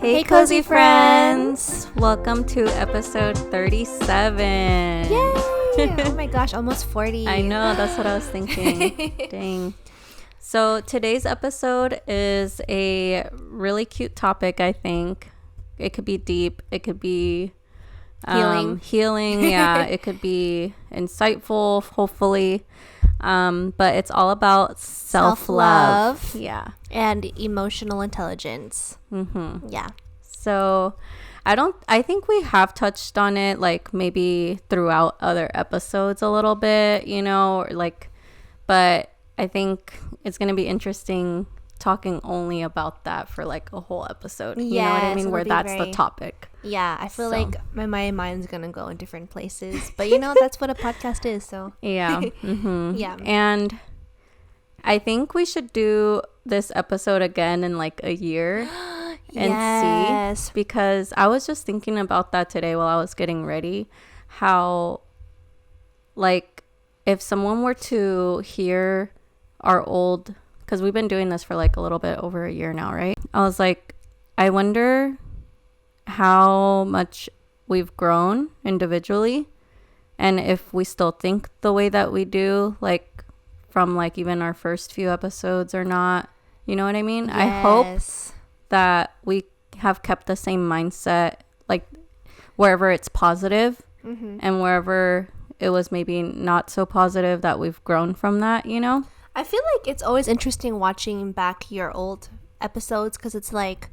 Hey, cozy friends! Welcome to episode 37. Yay! Oh my gosh, almost 40. I know, that's what I was thinking. Dang. So today's episode is a really cute topic, I think. It could be deep. It could be healing. Yeah, it could be insightful, hopefully. But it's all about self-love. Yeah. And emotional intelligence. Mm-hmm. Yeah. So I think we have touched on it, like maybe throughout other episodes a little bit, but I think it's going to be interesting talking only about that for like a whole episode. You know what I mean? Where that's the topic. Yeah, I feel like my mind's going to go in different places. But that's what a podcast is, so. Yeah. Mm-hmm. Yeah. And I think we should do this episode again in like a year and see. Because I was just thinking about that today while I was getting ready. How, like, if someone were to hear our old, because we've been doing this for like a little bit over a year now, right? I was like, I wonder how much we've grown individually and if we still think the way that we do, like from like even our first few episodes or not. You know what I mean? Yes. I hope that we have kept the same mindset, like wherever it's positive and wherever it was maybe not so positive, that we've grown from that, you know? I feel like it's always interesting watching back your old episodes because it's like,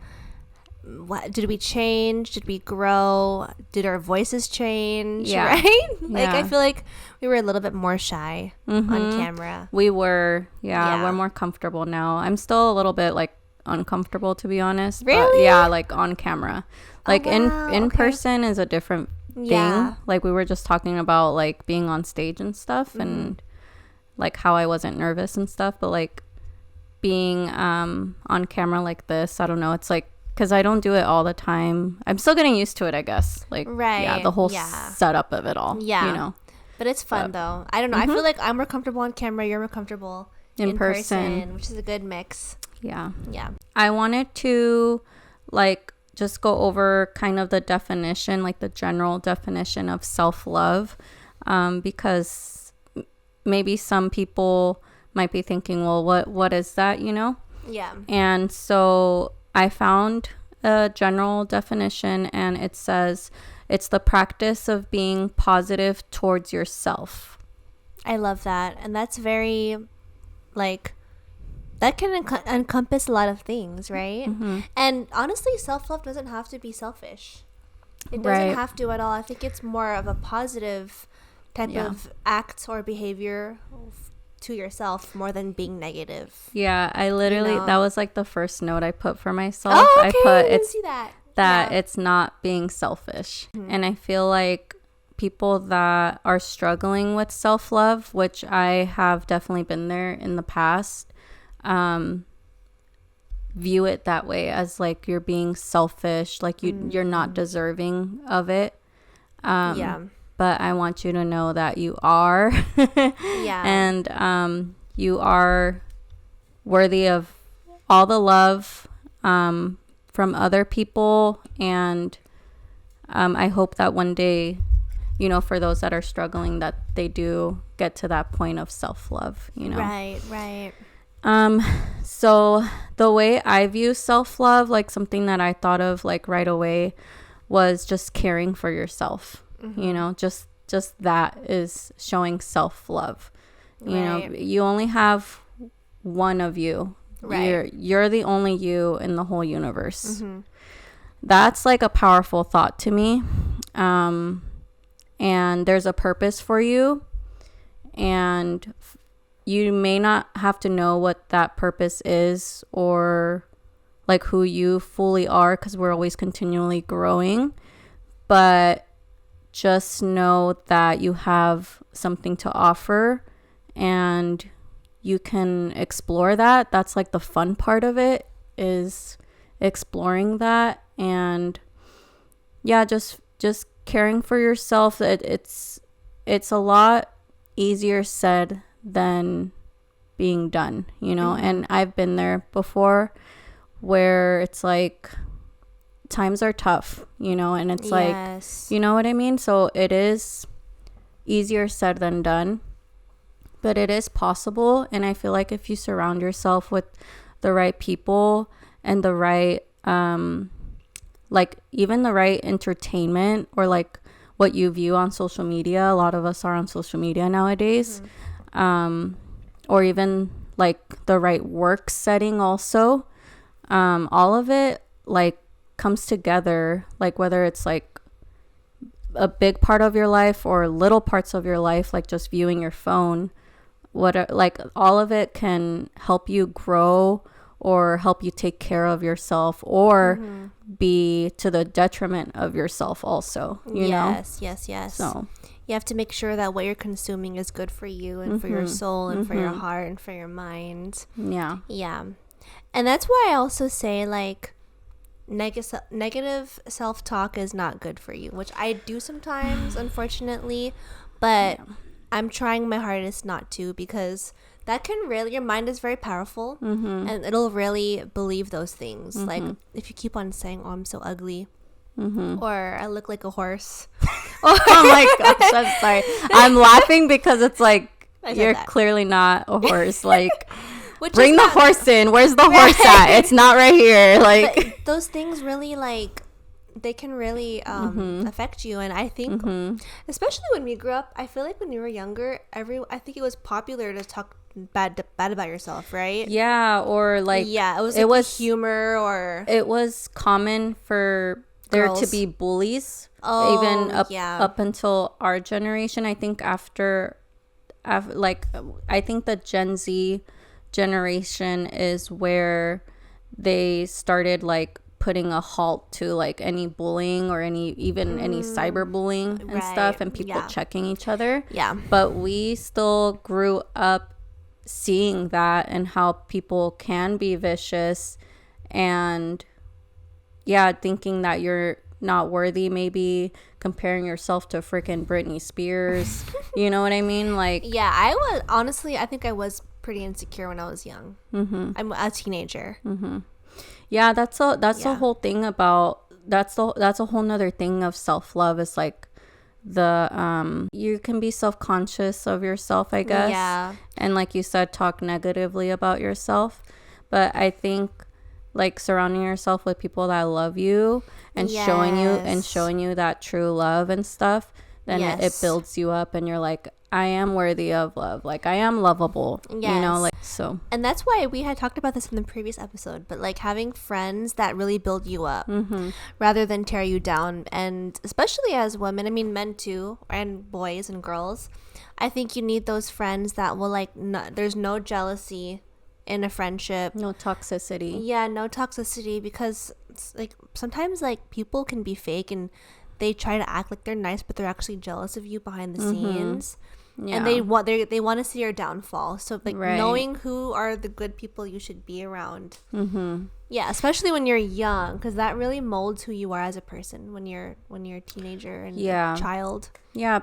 what did we change? Did we grow? Did our voices change? Yeah. Right? Like, Yeah. I feel like we were a little bit more shy on camera. We were, we're more comfortable now. I'm still a little bit like uncomfortable, to be honest. Really? But yeah, like on camera. Like in okay. person is a different thing. Yeah. Like we were just talking about like being on stage and stuff and like how I wasn't nervous and stuff, but like being on camera like this, I don't know, it's like, because I don't do it all the time. I'm still getting used to it, I guess. Like, yeah, the whole setup of it all. Yeah. You know. But it's fun, though. I don't know. I feel like I'm more comfortable on camera. You're more comfortable in person, which is a good mix. Yeah. Yeah. I wanted to, like, just go over kind of the definition, like the general definition of self-love, because maybe some people might be thinking, well, what is that, you know? Yeah. And so I found a general definition, and it says it's the practice of being positive towards yourself. I love that. And that's very, like, that can encompass a lot of things, right? And honestly, self-love doesn't have to be selfish. It doesn't have to at all. I think it's more of a positive type of act or behavior to yourself more than being negative. Yeah, I literally, that was like the first note I put for myself. Oh, okay. I put, I didn't see that. It's not being selfish. And I feel like people that are struggling with self-love, which I have definitely been there in the past, view it that way, as like you're being selfish, like you're not deserving of it. But I want you to know that you are. And you are worthy of all the love from other people. And I hope that one day, you know, for those that are struggling, that they do get to that point of self-love, you know. Right. So the way I view self-love, like something that I thought of like right away, was just caring for yourself. You know, just that is showing self-love. You know, you only have one of you. You're the only you in the whole universe. That's like a powerful thought to me. And there's a purpose for you, and you may not have to know what that purpose is or like who you fully are, because we're always continually growing, but just know that you have something to offer and you can explore that. That's like the fun part of it, is exploring that. And yeah, just caring for yourself. It's a lot easier said than being done, you know. And I've been there before, where it's like times are tough, you know, and it's like, Yes. you know what I mean? So it is easier said than done, but it is possible. And I feel like if you surround yourself with the right people and the right, like even the right entertainment, or like what you view on social media, a lot of us are on social media nowadays, or even like the right work setting also, all of it like comes together, like whether it's like a big part of your life or little parts of your life, like just viewing your phone, like all of it can help you grow or help you take care of yourself, or be to the detriment of yourself also, you know? Yes. So You have to make sure that what you're consuming is good for you and for your soul and for your heart and for your mind. yeah. And that's why I also say, like, negative self-talk is not good for you, which I do sometimes, unfortunately, but I'm trying my hardest not to, because that can really, your mind is very powerful, and it'll really believe those things. Like, if you keep on saying, oh, I'm so ugly, or I look like a horse. Oh my gosh, I'm sorry. I'm laughing because it's like, you're clearly not a horse. Like, bring the horse in. Where's the horse at? It's not right here. Like, but those things really, like, they can really affect you. And I think, especially when we grew up, I feel like when we were younger, I think it was popular to talk bad about yourself, right? Yeah, or like, it was humor, or it was common for there to be bullies, even up until our generation. I think after like, I think the Gen Z generation is where they started like putting a halt to like any bullying or any cyberbullying and stuff, and people checking each other. But we still grew up seeing that, and how people can be vicious, and thinking that you're not worthy, maybe comparing yourself to freaking Britney Spears. You know what I mean? Like, I think I was pretty insecure when I was young. I'm a teenager. That's the whole thing about, that's a whole nother thing of self-love, is like you can be self-conscious of yourself, I guess, and like you said, talk negatively about yourself. But I think like surrounding yourself with people that love you and showing you that true love and stuff, then it builds you up, and you're like, I am worthy of love, like I am lovable, you know, like, so. And that's why we had talked about this in the previous episode, but like having friends that really build you up rather than tear you down. And especially as women, I mean men too, and boys and girls, I think you need those friends that will like, there's no jealousy in a friendship, no toxicity. No toxicity, because like sometimes like people can be fake and they try to act like they're nice, but they're actually jealous of you behind the scenes. And they want to see your downfall. So like knowing who are the good people you should be around. Especially when you're young, because that really molds who you are as a person when you're a teenager and a child.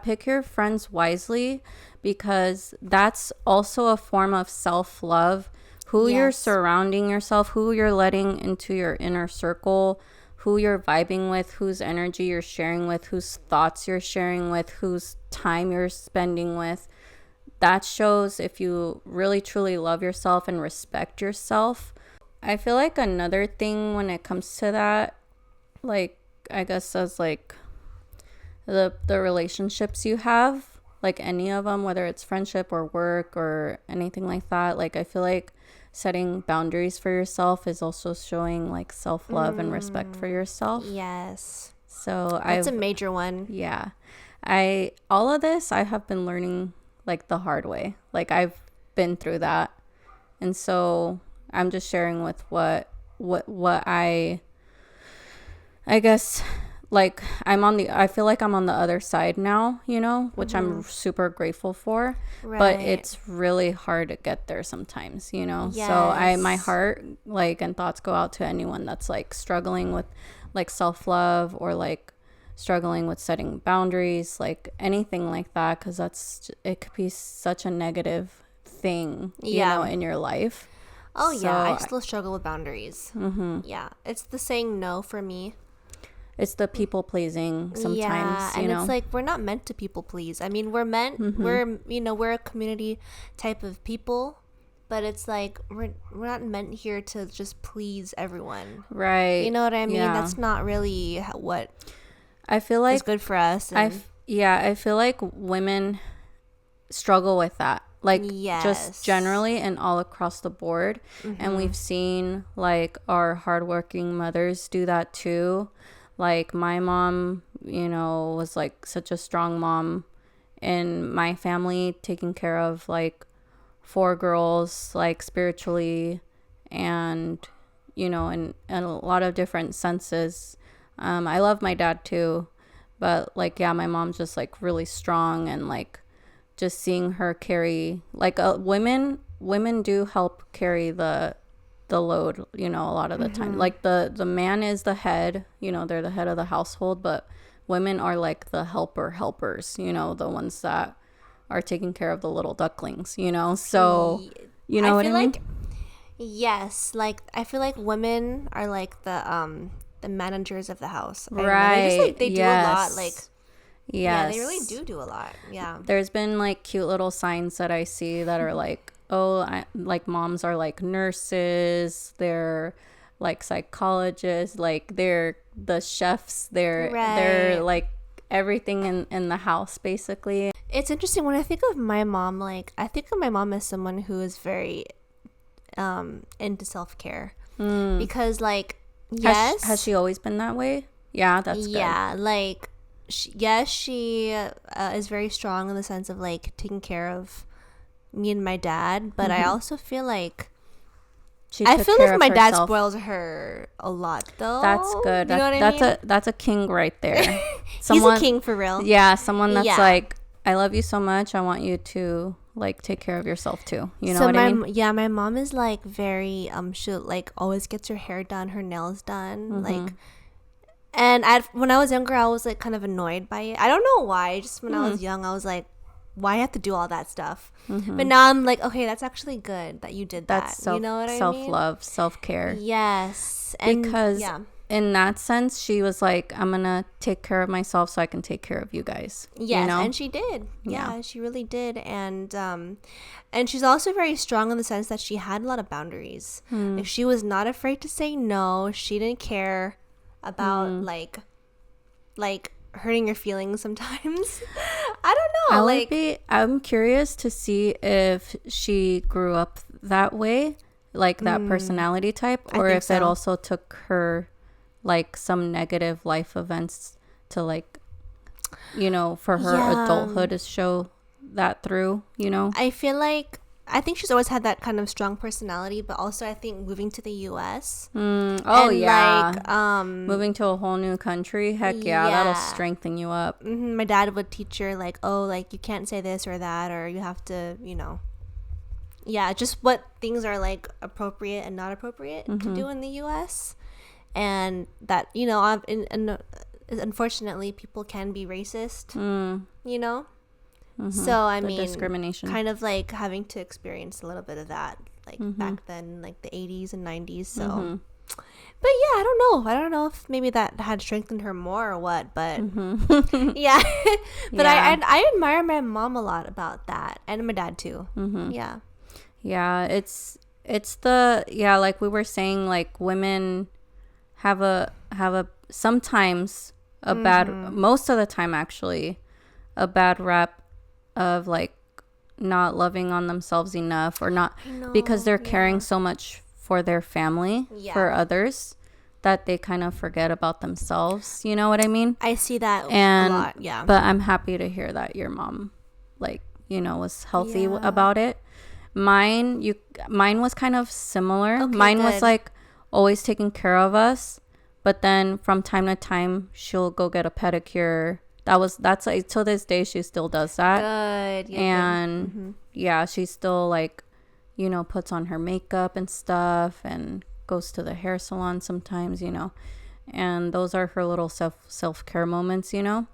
Pick your friends wisely, because that's also a form of self-love. Who you're surrounding yourself, who you're letting into your inner circle, who you're vibing with, whose energy you're sharing with, whose thoughts you're sharing with, whose time you're spending with. That shows if you really truly love yourself and respect yourself. I feel like another thing when it comes to that, like, I guess as like the relationships you have, like any of them, whether it's friendship or work or anything like that, like I feel like setting boundaries for yourself is also showing like self-love and respect for yourself. So that's a major one. All of this I have been learning like the hard way. Like I've been through that, and so I'm just sharing with what I guess, like I feel like I'm on the other side now, you know, which I'm super grateful for, but it's really hard to get there sometimes, you know. So my heart like and thoughts go out to anyone that's like struggling with like self-love, or like struggling with setting boundaries, like anything like that, because it could be such a negative thing, you know, in your life. I still struggle with boundaries. It's the saying no for me. it's the people pleasing sometimes, and you know. it's like we're not meant to people please. I mean, we're a community type of people, but it's like we're not meant here to just please everyone. Right. You know what I mean? Yeah. That's not really what I feel like is good for us. I feel like women struggle with that. Like just generally and all across the board. And we've seen like our hardworking mothers do that too. Like my mom, you know, was like such a strong mom in my family, taking care of like 4 girls, like spiritually and, you know, in a lot of different senses. I love my dad too, but like, yeah, my mom's just like really strong, and like just seeing her carry like women do help carry the load, you know, a lot of the time. Like the man is the head, you know, they're the head of the household, but women are like the helpers, you know, the ones that are taking care of the little ducklings, you know. So you know what I mean? Yes, like I feel like women are like the managers of the house. Right. They do a lot. Like yes. Yeah, they really do a lot. Yeah. There's been like cute little signs that I see that are like, oh, like moms are like nurses, they're like psychologists, like they're the chefs, they're like everything in the house basically. It's interesting when I think of my mom, like I think of my mom as someone who is very into self-care. Because like has she always been that way? Yeah, that's good. Yeah, like she is very strong in the sense of like taking care of me and my dad, but I also feel like I feel like my dad spoils her a lot though. That's good. You know what I mean? That's a king right there. He's a king for real. Yeah, someone that's like, I love you so much, I want you to like take care of yourself too. You know what I mean? Yeah, my mom is like very she like always gets her hair done, her nails done, like. And when I was younger, I was like kind of annoyed by it. I don't know why. Just when I was young, I was like, why have to do all that stuff? But now I'm like, okay, that's actually good that you did that. You know what I mean? Self-love, self-care. Yes. And because in that sense, she was like, I'm going to take care of myself so I can take care of you guys. Yes, you know? and she did. Yeah, she really did. And she's also very strong in the sense that she had a lot of boundaries. Like, she was not afraid to say no. She didn't care about like hurting your feelings sometimes. I don't know. I'm curious to see if she grew up that way, like that personality type, or if it also took her like some negative life events to like, you know, for her adulthood to show that through, you know. I think she's always had that kind of strong personality, but also I think moving to the U.S. Moving to a whole new country, heck yeah, that'll strengthen you up. My dad would teach her like, oh, like you can't say this or that, or you have to, you know, just what things are like appropriate and not appropriate to do in the U.S. And that, you know, unfortunately, people can be racist, you know. So I mean, discrimination, kind of like having to experience a little bit of that, like back then, like the 80s and 90s. So, but yeah, I don't know if maybe that had strengthened her more or what. But yeah, but I admire my mom a lot about that, and my dad too. Yeah, it's like we were saying, like women have a sometimes a bad, most of the time actually, a bad rep of like not loving on themselves enough, or not because they're caring so much for their family, for others, that they kind of forget about themselves. You know what I mean? I see that a lot. Yeah. But I'm happy to hear that your mom, like, you know, was healthy about it. Mine was kind of similar. Okay, mine was like always taking care of us, but then from time to time she'll go get a pedicure. That's like, till this day she still does that. Good. And she still like, you know, puts on her makeup and stuff and goes to the hair salon sometimes, you know. And those are her little self-care moments, you know.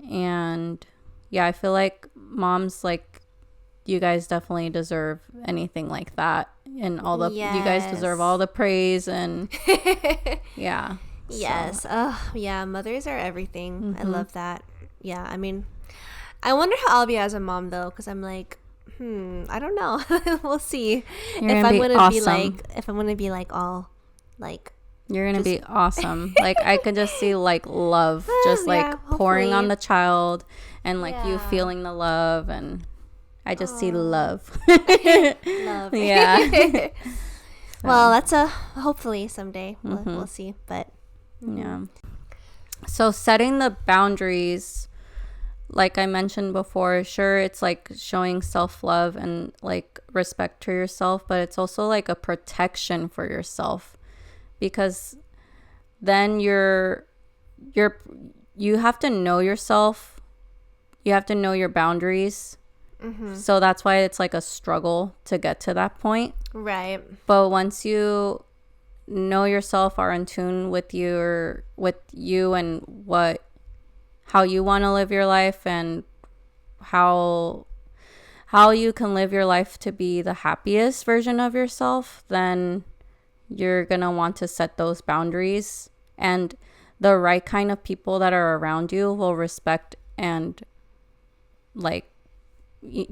And yeah, I feel like moms, like, you guys definitely deserve anything like that, and all the you guys deserve all the praise, and Yes. So, Oh, yeah. Mothers are everything. I mm-hmm. love that. Yeah. I mean, I wonder how I'll be as a mom though, because I'm like, I don't know. We'll see. You're If gonna I'm be gonna be awesome. like, if I'm gonna be like all, like, You're gonna just be awesome. Like I could just see like love just like yeah, pouring on hopefully. the child and like you Yeah. feeling the love, and I just see Aw. love. Love. Yeah. Well, So, that's a hopefully someday. mm-hmm. We'll see. But Yeah. So setting the boundaries, like I mentioned before, sure, it's like showing self-love and like respect to yourself, but it's also like a protection for yourself, because then you have to know yourself. You have to know your boundaries. So that's why it's like a struggle to get to that point. right. But once you know yourself, are in tune with you and how you want to live your life, and how you can live your life to be the happiest version of yourself, then you're going to want to set those boundaries, and the right kind of people that are around you will respect and like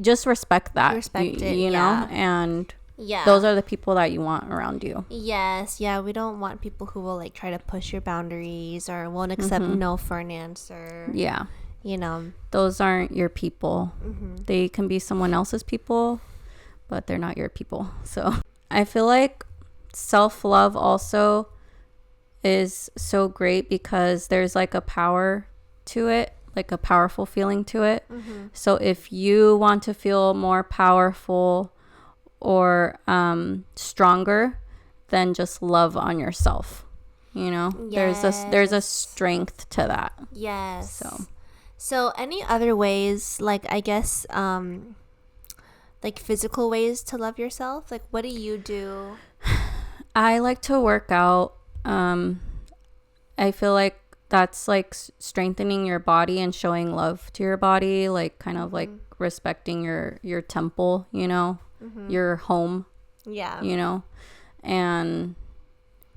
just respect that. Respect it, you yeah. know, and Yeah. those are the people that you want around you. Yes, yeah, we don't want people who will like try to push your boundaries or won't accept no for an answer. Yeah. You know. Those aren't your people. They can be someone else's people, but they're not your people. So I feel like self-love also is so great because there's like a power to it, like a powerful feeling to it. So if you want to feel more powerful or stronger, then just love on yourself. You know, there's a strength to that. Yes. So any other ways, like I guess like physical ways to love yourself? Like what do you do? I like to work out. I feel like that's like strengthening your body and showing love to your body, like kind of like respecting your temple, you know, your home, Yeah. you know. And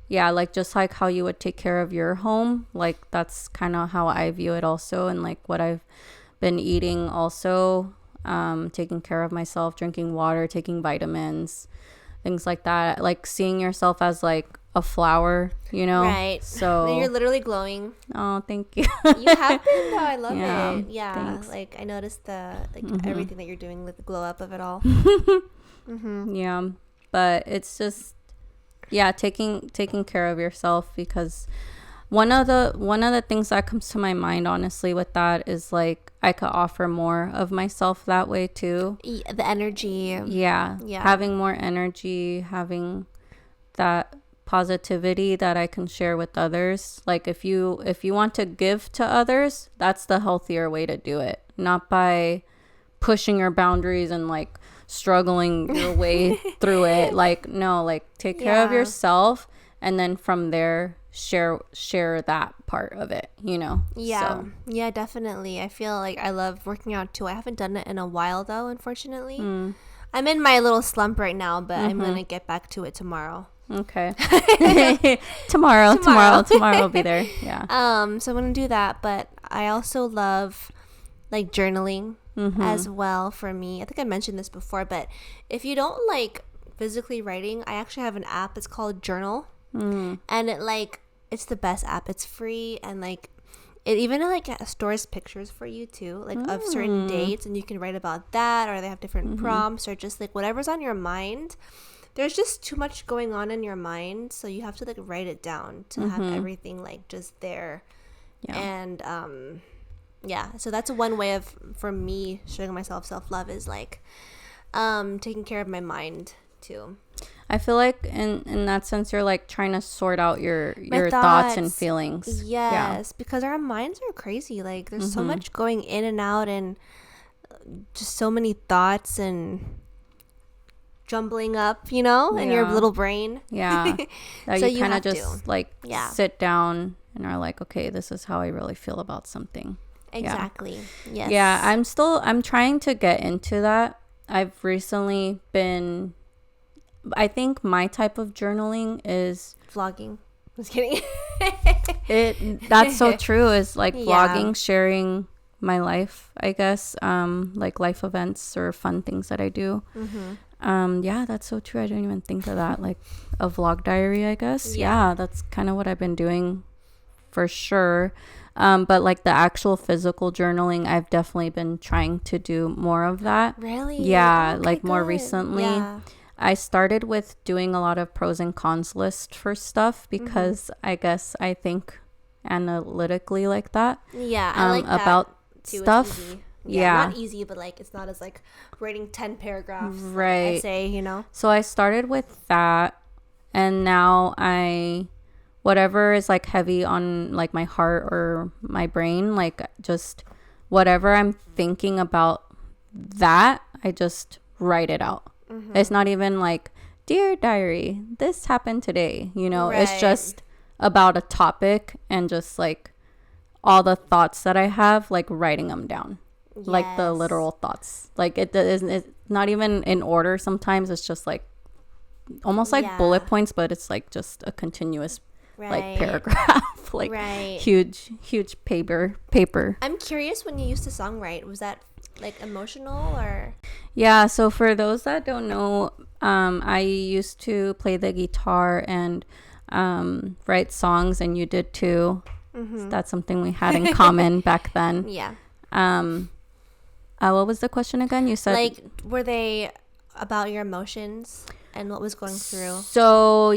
yeah, like just like how you would take care of your home, like that's kind of how I view it also. And like what I've been eating also, taking care of myself, drinking water, taking vitamins, things like that. Like seeing yourself as like a flower, you know. Right. So you're literally glowing. oh, thank you. You have been though. I love Yeah, it. Yeah. thanks. Like I noticed the like everything that you're doing with the glow up of it all. Yeah, but it's just taking care of yourself, because one of the things that comes to my mind honestly with that is like I could offer more of myself that way too. The energy. Yeah. Having more energy, having that positivity that I can share with others. Like if you want to give to others, that's the healthier way to do it. Not by pushing your boundaries and like struggling your way through it. Like no, like take care of yourself, and then from there share that part of it, you know. Yeah. Yeah, definitely. I feel like I love working out too. I haven't done it in a while though, unfortunately. I'm in my little slump right now, but I'm gonna get back to it tomorrow. Okay. tomorrow will be there. Yeah. So I'm gonna do that, but I also love like journaling as well. For me, I think I mentioned this before, but if you don't like physically writing, I actually have an app. It's called Journal, and it's the best app. It's free, and like it even like stores pictures for you too, like of certain dates, and you can write about that, or they have different prompts, or just like whatever's on your mind. There's just too much going on in your mind, so you have to like write it down to have everything like just there. And so that's one way of for me showing myself self-love is like taking care of my mind too. I feel like in that sense you're like trying to sort out your thoughts and feelings. Yes, because our minds are crazy. Like there's so much going in and out, and just so many thoughts and jumbling up, you know, in your little brain. Yeah. That So you kind of have just to. like sit down and are like, okay, this is how I really feel about something. Exactly. Yes. Yeah, I'm trying to get into that. I've recently been, I think my type of journaling is Vlogging. Just kidding. That's so true. Is like Yeah. vlogging, sharing my life, I guess, like life events or fun things that I do. Yeah, that's so true. I didn't even think of that. Like a vlog diary, I guess. Yeah. Yeah, that's kind of what I've been doing for sure. But like the actual physical journaling, I've definitely been trying to do more of that. Really? Yeah, Okay, like more good. recently. Yeah. I started with doing a lot of pros and cons list for stuff because I guess I think analytically like that. Yeah, I like that about too. It's stuff. easy. Yeah. Not easy, but like it's not as like writing 10 paragraphs like, Right. essay, you know. So I started with that, and now whatever is like heavy on like my heart or my brain, like just whatever I'm thinking about that, I just write it out. It's not even like, dear diary, this happened today, it's Right. just about a topic and just like all the thoughts that I have, like writing them down. Like the Yes. literal thoughts. Like it's not even in order sometimes. It's just like almost like Yeah. bullet points, but it's like just a continuous like Right. paragraph. Like Right. huge paper. I'm curious, when you used to songwrite, was that like emotional or? Yeah, so for those that don't know, I used to play the guitar and write songs, and you did too. So that's something we had in common back then. Yeah. What was the question again? You said Like, were they about your emotions and what was going through? so.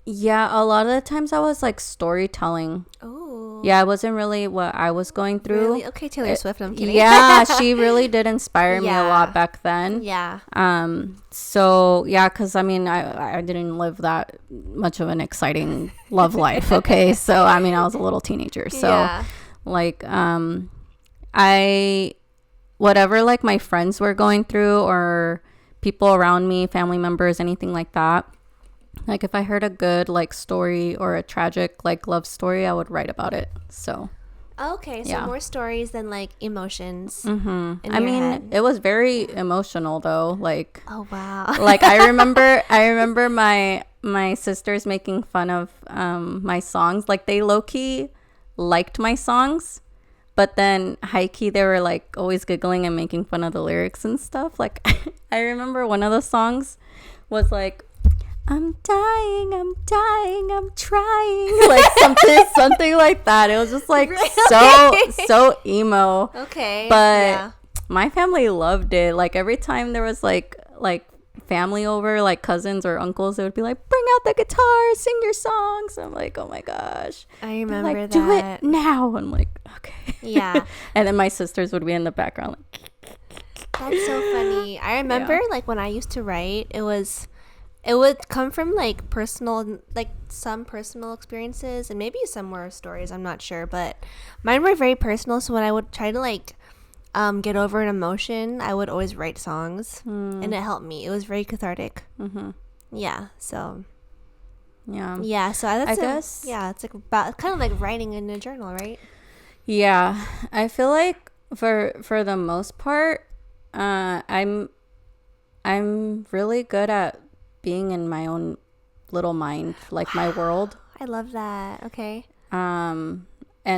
Yeah, a lot of the times I was like storytelling. Oh. Yeah, it wasn't really what I was going through. Really? Okay, Taylor Swift. I'm kidding. Yeah, she really did inspire me a Yeah. lot back then. Yeah. So yeah, because I mean, I didn't live that much of an exciting love life. Okay, so I mean, I was a little teenager. So Yeah. like, whatever like my friends were going through or people around me, family members, anything like that. Like if I heard a good like story or a tragic like love story, I would write about it. So Okay, so Yeah. more stories than like emotions. I your mean, head. it was very emotional though. Like Oh wow. like I remember my sisters making fun of my songs. Like they low-key liked my songs, but then high-key they were like always giggling and making fun of the lyrics and stuff. Like I remember one of the songs was like, I'm dying, I'm trying, like something like that. It was just like so emo. Okay. But yeah. my family loved it. Like every time there was like family over, like cousins or uncles, they would be like, bring out the guitar, sing your songs. I'm like, oh my gosh. I They're remember like, that. do it now. I'm like, okay. Yeah. And then my sisters would be in the background like, That's so funny. I remember like when I used to write, it would come from like some personal experiences, and maybe some were stories, I'm not sure, but mine were very personal. So when I would try to like get over an emotion, I would always write songs, and it helped me. It was very cathartic. Yeah. So yeah. so that's I guess- yeah, it's like about kind of like writing in a journal, right? Yeah, I feel like for the most part, I'm really good at being in my own little mind, like my world, I love that. Okay. and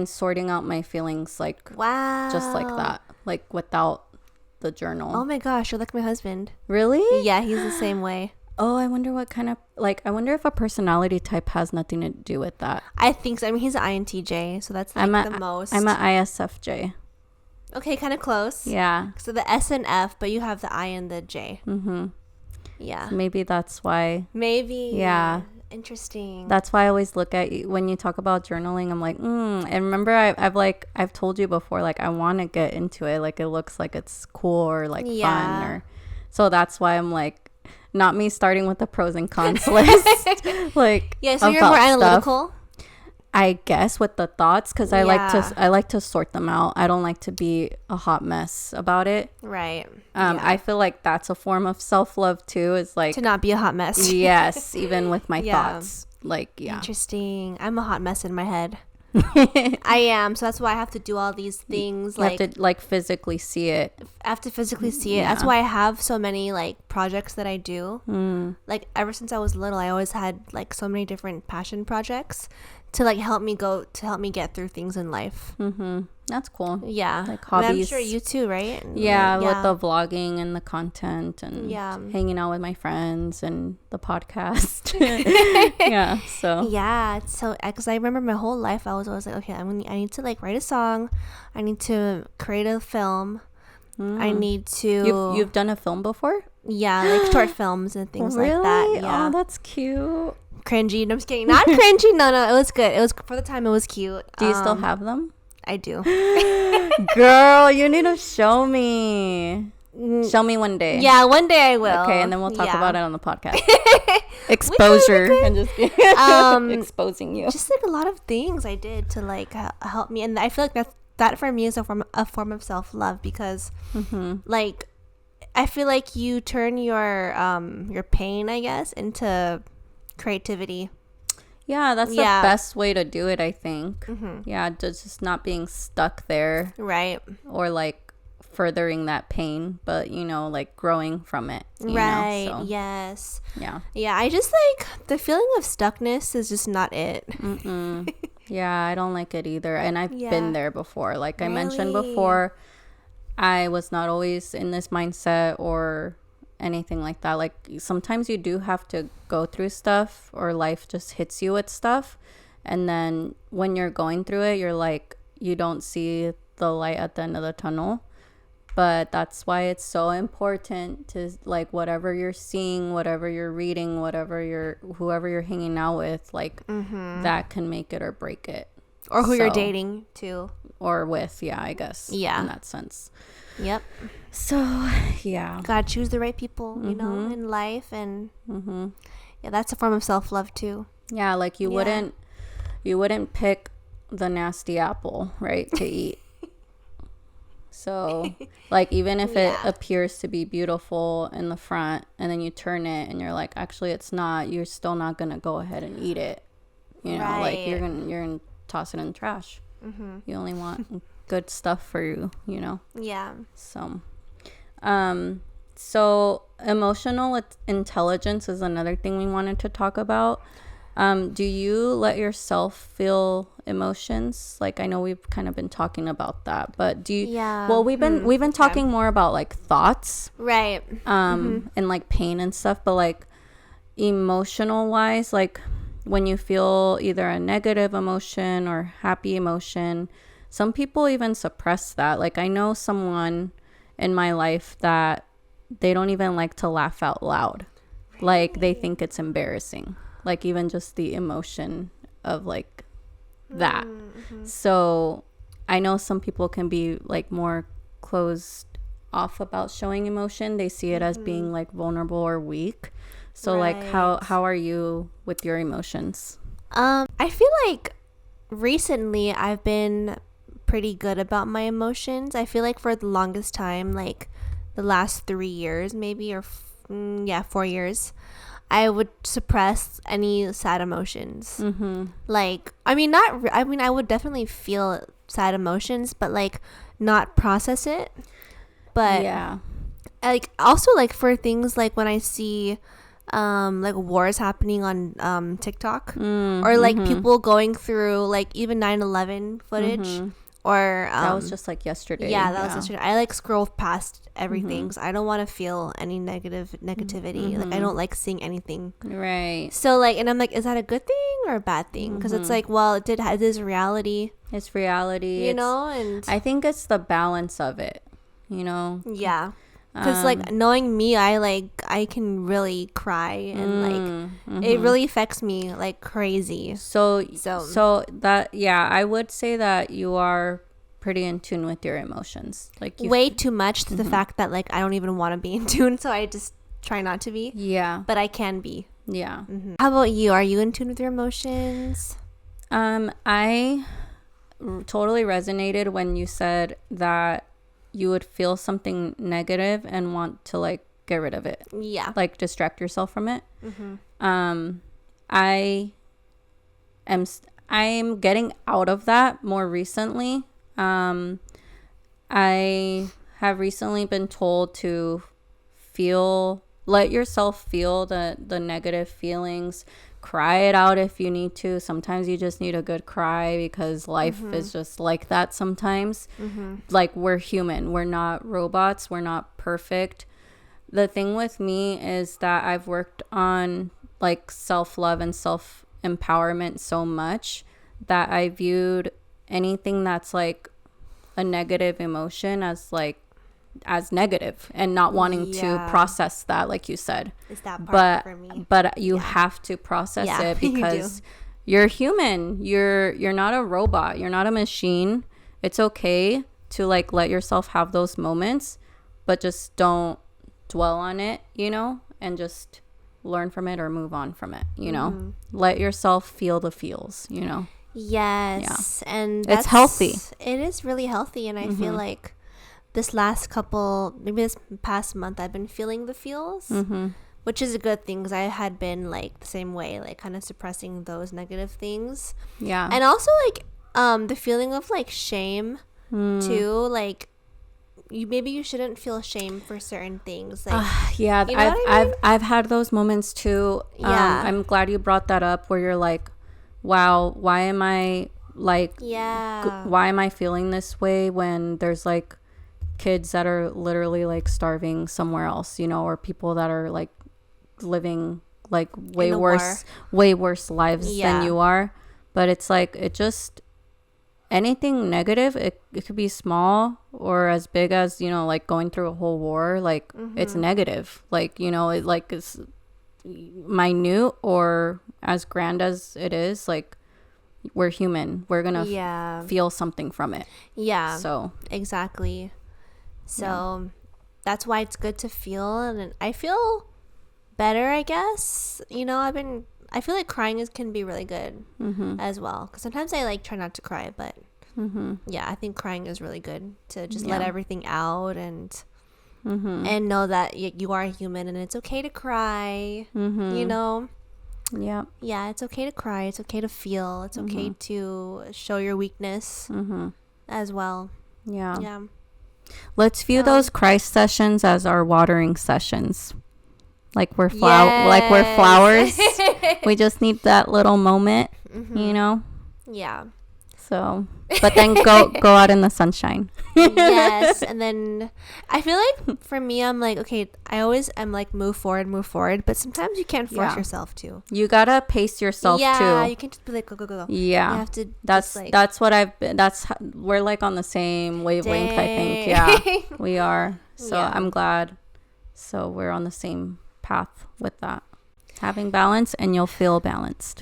sorting out my feelings, like Wow. just like that, like without the journal. Oh my gosh, you're like my husband. Really? Yeah, he's the same way. Oh, I wonder what kind of I wonder if a personality type has nothing to do with that. I think so. I mean, he's an INTJ, so that's like the most. I'm an ISFJ. Okay, kind of close. Yeah. So the S and F, but you have the I and the J. Mm-hmm. Yeah. Maybe that's why. Maybe. Yeah. Interesting. That's why I always look at you when you talk about journaling. I'm like, And remember, I've told you before, like I want to get into it. Like it looks like it's cool or like Yeah. fun, or so that's why I'm like, not me starting with the pros and cons list. Like yeah, so you're more about stuff. analytical. I guess with the thoughts, because I Yeah. like to sort them out. I don't like to be a hot mess about it. Right. I feel like that's a form of self-love too, is like To not be a hot mess. yes, even with my Yeah. thoughts, like yeah. Interesting. I'm a hot mess in my head. I am. So that's why I have to do all these things. You have to like physically see it. I have to physically see it. Yeah. That's why I have so many like projects that I do. Like ever since I was little, I always had like so many different passion projects to like help me get through things in life. That's cool. Yeah, Like I mean, I'm hobbies. sure you too, right? Yeah, Like, with the vlogging and the content and hanging out with my friends and the podcast. Yeah, so yeah. So because I remember my whole life, I was always like, okay, I need to like write a song, I need to create a film, I need to. You've done a film before? Yeah, like short films and things Really? like that. Yeah. Oh, that's cute. Cringy. No, I'm just kidding. Not cringy. No, it was good. It was for the time. It was cute. Do you still have them? I do. Girl, you need to show me. Show me one day. Yeah, one day I will. Okay, and then we'll talk about it on the podcast. Exposure. I'm just exposing you. Just like a lot of things I did to like help me, and I feel like that for me is a form of self-love because like I feel like you turn your pain, I guess, into creativity. Yeah, that's the best way to do it, I think. Yeah, just not being stuck there. Right. Or like furthering that pain, but like growing from it. Right. So, yes. Yeah. Yeah, I just like the feeling of stuckness is just not it. Yeah, I don't like it either. And I've been there before. Like I mentioned Really? before, I was not always in this mindset or anything like that. Like sometimes you do have to go through stuff or life just hits you with stuff, and then when you're going through it, you're like, you don't see the light at the end of the tunnel. But that's why it's so important to like whatever you're seeing, whatever you're reading, whoever you're hanging out with, like that can make it or break it, or who you're dating too, or with. Yeah, I guess. Yeah, in that sense. Yep. So, yeah. Gotta choose the right people, you know, in life. And yeah, that's a form of self-love too. Yeah, like you wouldn't pick the nasty apple, right, to eat. So, like, even if it appears to be beautiful in the front and then you turn it and you're like, actually, it's not, you're still not going to go ahead and eat it. You know, like you're going to toss it in the trash. You only want good stuff for you, you know? Yeah. So emotional intelligence is another thing we wanted to talk about. Do you let yourself feel emotions? Like, I know we've kind of been talking about that, but do you? Yeah. Well, we've been talking more about like thoughts, right? And like pain and stuff, but like emotional wise, like when you feel either a negative emotion or happy emotion, some people even suppress that. Like I know someone in my life that they don't even like to laugh out loud. Really? Like they think it's embarrassing. Like even just the emotion of like that. So I know some people can be like more closed off about showing emotion. They see it as being like vulnerable or weak. So like how are you with your emotions? I feel like recently I've been pretty good about my emotions. I feel like for the longest time, like the last 3 years maybe, or 4 years, I would suppress any sad emotions. Like I would definitely feel sad emotions, but like not process it. But yeah, like also like for things like when I see like wars happening on TikTok, or like people going through like even 9/11 footage, or that was just like yesterday. Yeah, that was yesterday. I like scroll past everything because I don't want to feel any negativity. Like I don't like seeing anything. Right. So like, and I'm like, is that a good thing or a bad thing? Because it's like, well, it is reality. It's reality. You know, and I think it's the balance of it. You know. Yeah. Because like knowing me, I can really cry and like it really affects me like crazy. So that I would say that you are pretty in tune with your emotions. Like way too much to the fact that like I don't even want to be in tune, so I just try not to be. Yeah. But I can be. Yeah. How about you? Are you in tune with your emotions? I totally resonated when you said that you would feel something negative and want to like get rid of it. Yeah. I'm getting out of that more recently. I have recently been told to let yourself feel the negative feelings, cry it out if you need to. Sometimes you just need a good cry because life is just like that sometimes. Like, we're human, we're not robots, we're not perfect. The thing with me is that I've worked on like self-love and self-empowerment so much that I viewed anything that's like a negative emotion as negative, and not wanting to process that, like you said. Is that part for me? But you have to process it because you're human. You're not a robot. You're not a machine. It's okay to like let yourself have those moments, but just don't dwell on it, and just learn from it or move on from it, Let yourself feel the feels, Yes. Yeah. And it's healthy. It is really healthy. And I feel like this maybe this past month, I've been feeling the feels, which is a good thing because I had been like the same way, like kind of suppressing those negative things. Yeah. And also like the feeling of like shame too, like you shouldn't feel shame for certain things, like I've had those moments too. I'm glad you brought that up, where you're like, wow, why am I feeling this way when there's like kids that are literally like starving somewhere else, or people that are like living like way worse lives than you are. But it's like, anything negative, it could be small or as big as, like going through a whole war, like it's negative, like, it like is minute or as grand as it is, like we're human, we're gonna feel something from it. So exactly. So that's why it's good to feel, and I feel better, I guess. I feel like crying can be really good as well, because sometimes I like try not to cry, but I think crying is really good to just let everything out and know that you are human and it's okay to cry. It's okay to cry, it's okay to feel, it's okay to show your weakness as well. Let's view those cry sessions as our watering sessions. Like we're flowers. We just need that little moment, Yeah. So, but then go out in the sunshine. Yes, and then I feel like for me, I'm like, okay, I'm like move forward, but sometimes you can't force yourself to. You gotta pace yourself too. Yeah, you can just be like, go. Yeah, you have to. That's what I've been. We're like on the same wavelength. Dang. I think. Yeah, we are. So I'm glad. So we're on the same path with that. Having balance, and you'll feel balanced.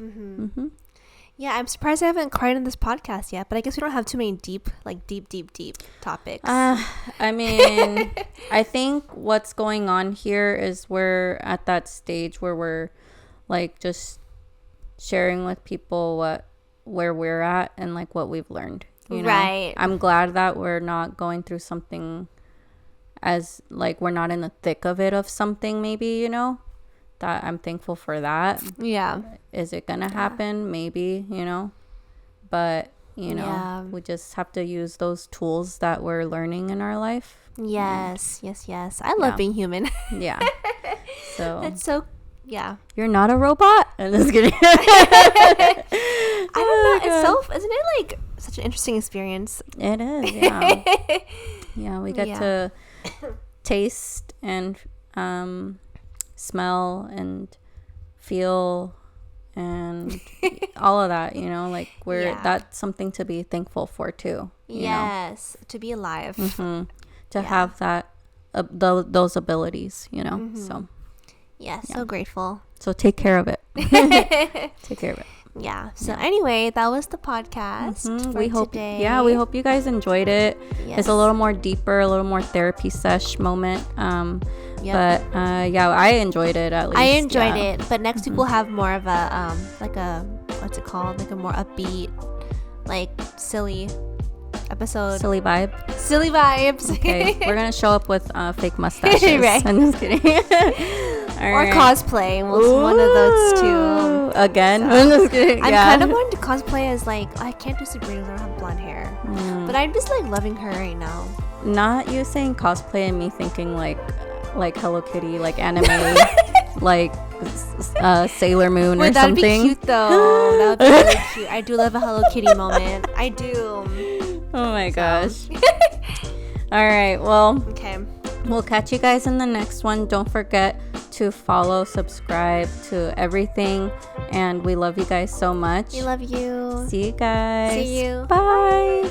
Yeah, I'm surprised I haven't cried in this podcast yet, but I guess we don't have too many deep topics. I mean, I think what's going on here is we're at that stage where we're like just sharing with people where we're at and like what we've learned. Right. I'm glad that we're not going through something as like we're not in the thick of it of something, maybe, that I'm thankful for that. Yeah. Is it gonna happen? Maybe, but we just have to use those tools that we're learning in our life. Yes. I love being human. Yeah. So it's so you're not a robot. I'm just kidding. I don't know. Isn't it like such an interesting experience? It is. Yeah. Yeah. We get to taste and smell and feel and all of that, like that's something to be thankful for too. Yes, to be alive, to have that those abilities, so so grateful. So take care of it. Take care of it. Yeah. So anyway, that was the podcast for today. Yeah, we hope you guys enjoyed it. Yes. It's a little more deeper, a little more therapy sesh moment. But I enjoyed it at least. I enjoyed it. But next week we'll have more of a what's it called? Like a more upbeat, like silly episode. Silly vibe. Silly vibes. Okay, we're gonna show up with fake mustaches. Right. I'm just kidding. Or cosplay. One of those two. again. So. I'm just kidding. I'm Yeah. kind of wanting to cosplay as like I can't do Sabrina because I don't have blonde hair, but I'm just like loving her right now. Not you saying cosplay and me thinking like Hello Kitty, like anime, like Sailor Moon or That'd something. be cute though. That would be really cute. I do love a Hello Kitty moment. I do. Oh my gosh. All right. Well. Okay. We'll catch you guys in the next one. Don't forget to follow, subscribe to everything. And we love you guys so much. We love you. See you guys. See you. Bye.